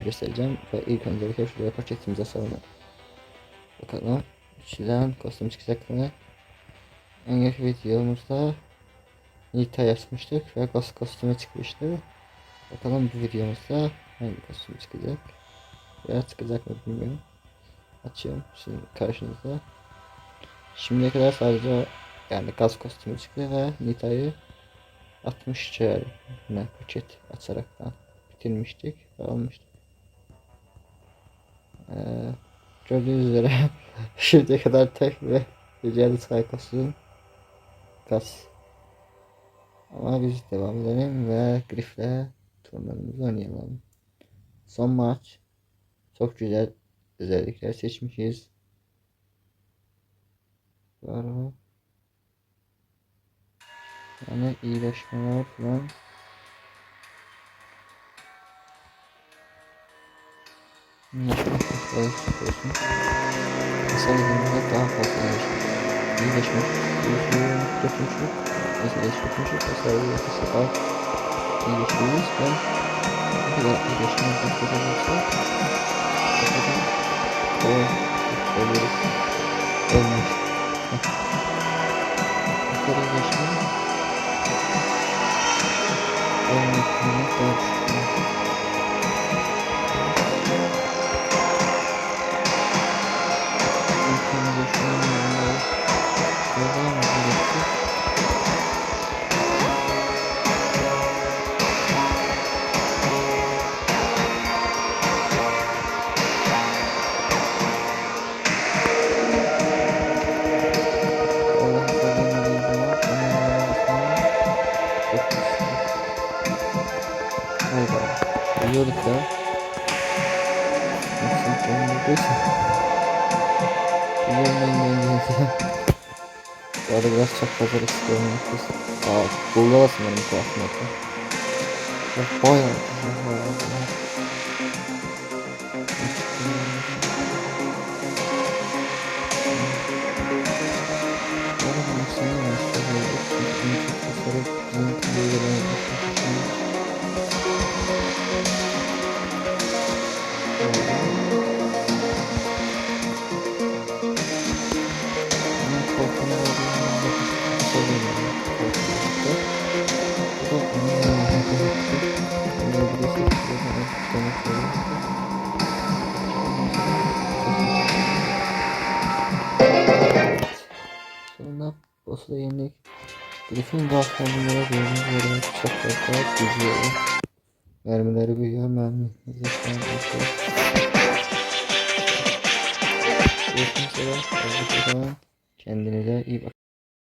göstereceğim ve ilk öncelikle şuraya paketimizi asalım. Bakalım içinden kostüm çıkacak mı? Önceki videomuzda Nita yazmıştık ve Ghost kostümü çıkmıştı. Bakalım bu videomuzda hangi kostüm çıkacak veya çıkacak mı bilmiyorum. Açıyorum şimdi karşınızda. Şimdiye kadar sadece yani gaz kostümü çıktı ve Nita'yı 60 çeyreğine paket açaraktan bitirmiştik ve almıştık. Gördüğünüz üzere şimdiye kadar tek ve ricalı saykasın gaz. Ama biz devam edelim ve Griff'le turnuvalarımızı oynayalım. Son maç çok güzel özellikler seçmişiz. Var mı? Yani iyileşmeler falan. İyileşmeler olsun. Hasar edilmeler daha fazla iyileşmiş. İyileşmiş. Kötümüşlük. İyileşmişlik. Hasarı yakası al. İyileşmişiz. Ben ne kadar iyileşmeyi başarabilirsem o kadar ölürüz. Ölmüş. Bu kadar iyileşmeyi ölmekten daha düşük. Yiyorduk ya. Nasıl konumdaysa. Yiyorum. Bu arada biraz çok fazla istiyorum. Bulda da sanırım bu aslında. Bayağı. Sonra boss'u da yendik. Griffin buff'larına gördüğünüz çok fazla gücü. Mermileri büyüyor. Mermi hızlı şu an artıyor. Görüşmek üzere. Kendinize iyi bakın.